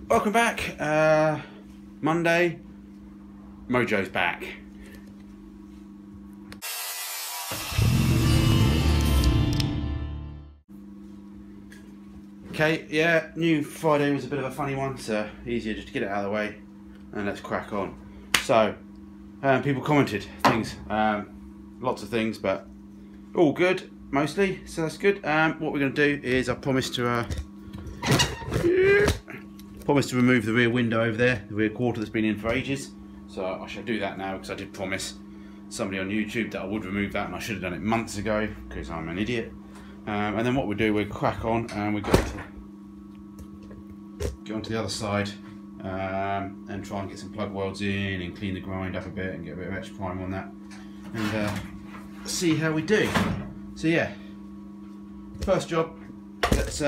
Welcome back. Monday. Mojo's back. Okay, yeah, new Friday was a bit of a funny one, so easier just to get it out of the way and let's crack on. So, people commented things, lots of things, but all good, mostly, so that's good. What we're going to do is I promised to remove the rear window over there, the rear quarter that's been in for ages. So I shall do that now because I did promise somebody on YouTube that I would remove that, and I should have done it months ago because I'm an idiot. And then what we'll do, we'll crack on and we'll get onto the other side and try and get some plug welds in and clean the grind up a bit and get a bit of etch prime on that and see how we do. So yeah, first job, let's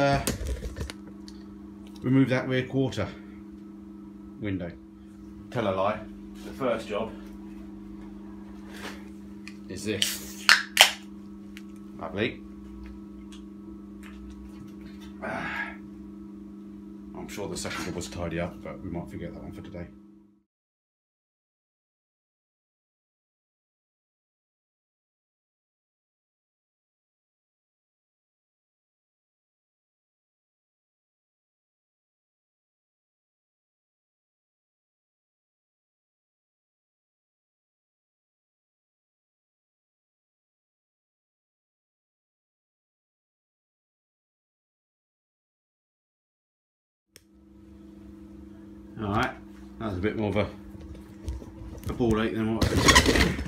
remove that rear quarter window. Tell a lie, the first job is this. Lovely. I'm sure the second job was tidy up, but we might forget that one for today. Alright, that was a bit more of a ball ache than what I expected.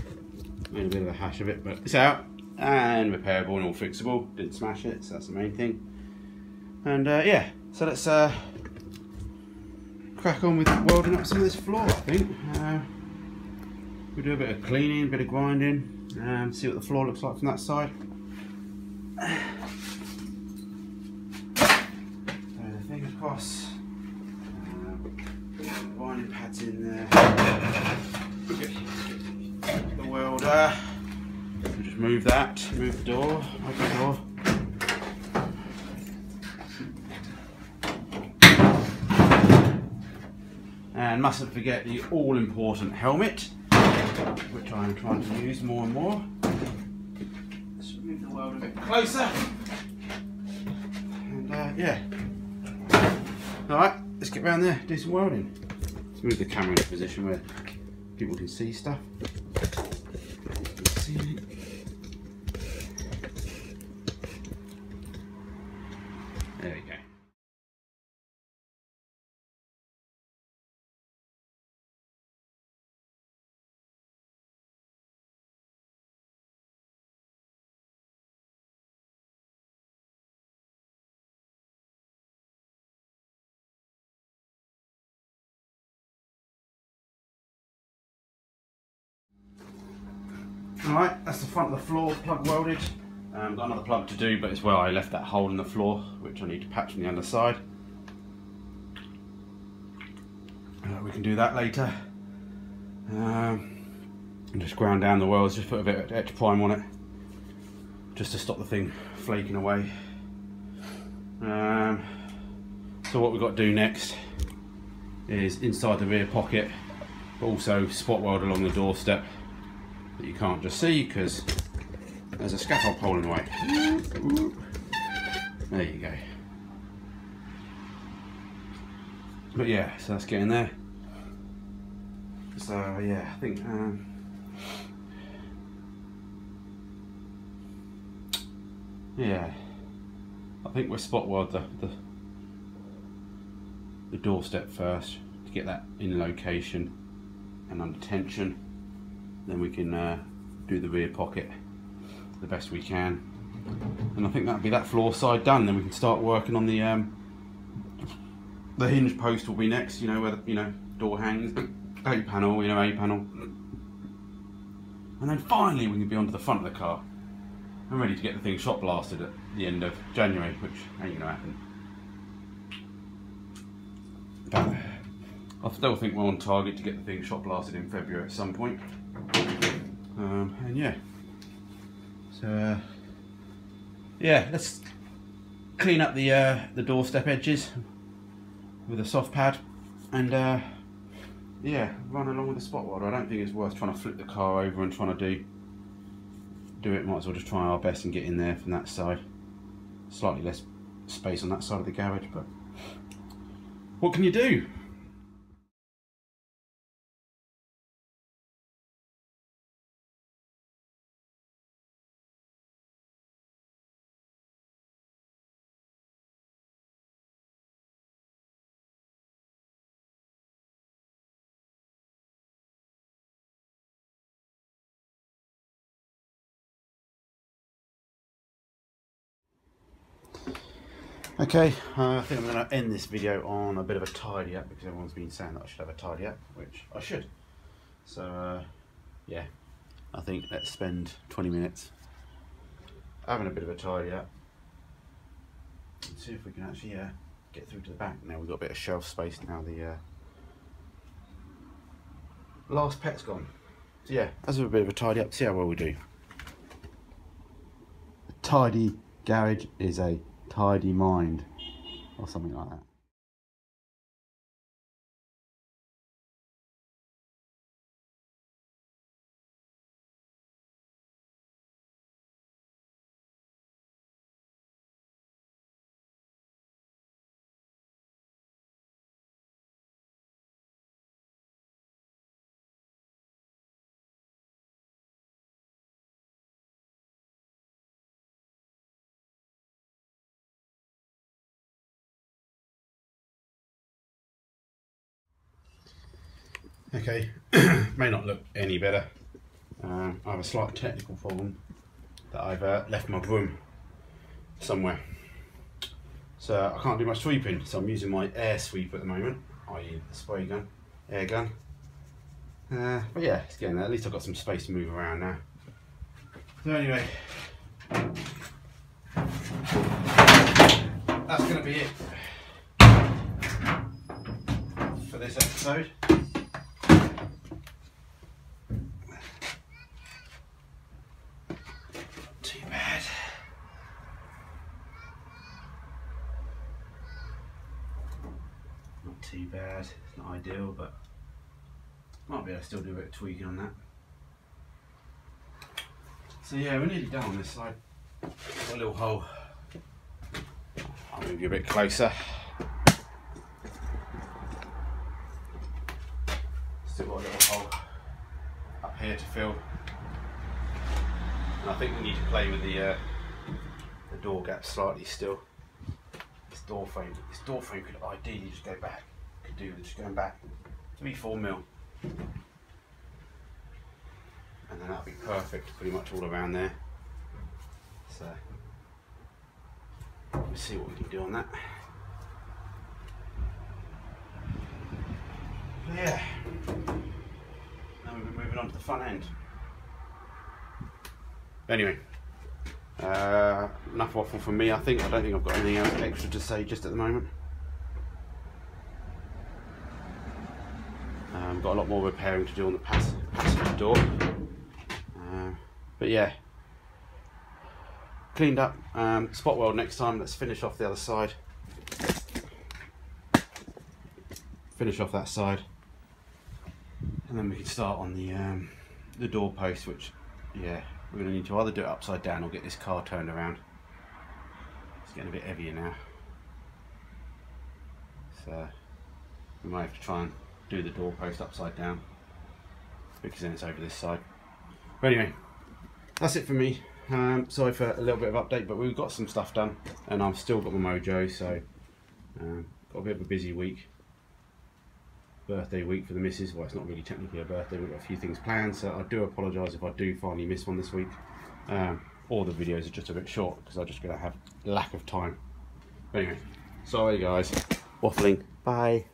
Made a bit of a hash of it, but it's out and repairable and all fixable. Didn't smash it, so that's the main thing. And yeah, so let's crack on with welding up some of this floor, I think. We'll do a bit of cleaning, a bit of grinding, and see what the floor looks like from that side. So the thing across. Winding pads in there. The welder. We'll just move that. Move the door. Open the door. And mustn't forget the all-important helmet, which I'm trying to use more and more. Let's move the welder a bit closer. And yeah. Alright, let's get around there, do some welding. Let's move the camera into a position where people can see stuff. There we go. Alright, that's the front of the floor plug welded. Got another plug to do, but it's where I left that hole in the floor, which I need to patch from the underside. We can do that later. And just ground down the welds, just put a bit of etch prime on it, just to stop the thing flaking away. So what we've got to do next is inside the rear pocket, but also spot weld along the doorstep that you can't just see because there's a scaffold pole in the way. There you go. But yeah, so that's getting there. So yeah, I think yeah, I think we'll spot weld the doorstep first to get that in location and under tension. Then we can do the rear pocket the best we can, and I think that'll be that floor side done. Then we can start working on the hinge post will be next. You know where the door hangs, A panel, A panel, and then finally we can be onto the front of the car. I'm ready to get the thing shot blasted at the end of January, which ain't gonna happen. But I still think we're on target to get the thing shot blasted in February at some point. And yeah, so yeah, let's clean up the doorstep edges. with a soft pad, and yeah, run along with the spot welder. I don't think it's worth trying to flip the car over and trying to do it. Might as well just try our best and get in there from that side. Slightly less space on that side of the garage, but what can you do? Okay, I think I'm going to end this video on a bit of a tidy up, because everyone's been saying that I should have a tidy up, which I should. So yeah, I think let's spend 20 minutes having a bit of a tidy up and see if we can actually get through to the back. Now we've got a bit of shelf space now the last pet's gone. So yeah, let's have a bit of a tidy up, see how well we do. A tidy garage is a tidy mind, or something like that. Okay, may not look any better. I have a slight technical problem that I've left my broom somewhere, so I can't do much sweeping, so I'm using my air sweep at the moment, i.e. the spray gun, air gun. But yeah, it's getting there. At least I've got some space to move around now. So anyway, that's going to be it for this episode. Too bad, it's not ideal, but might be able to still do a bit of tweaking on that. So yeah, we're nearly done on this side. Got a little hole. I'll move you a bit closer. Still got a little hole up here to fill. And I think we need to play with the door gap slightly still. This door frame could ideally just go back. Could do with just going back 3-4 mil, and then that'll be perfect, pretty much all around there. So let's see what we can do on that. But yeah, now we'll be moving on to the front end. Anyway, enough waffle from me. I don't think I've got anything else extra to say just at the moment. Got a lot more repairing to do on the passenger door, but yeah, cleaned up. Spot weld next time. Let's finish off the other side. Finish off that side, and then we can start on the door post, which yeah, we're going to need to either do it upside down or get this car turned around. It's getting a bit heavier now, so we might have to try and do the door post upside down, because then it's over this side. But anyway, that's it for me. Sorry for a little bit of update, but we've got some stuff done, and I've still got my mojo, so got a bit of a busy week. Birthday week for the missus. Well, it's not really technically a birthday, we've got a few things planned, so I do apologise if I do finally miss one this week, or the videos are just a bit short because I'm just going to have lack of time. But anyway, sorry guys, waffling, bye.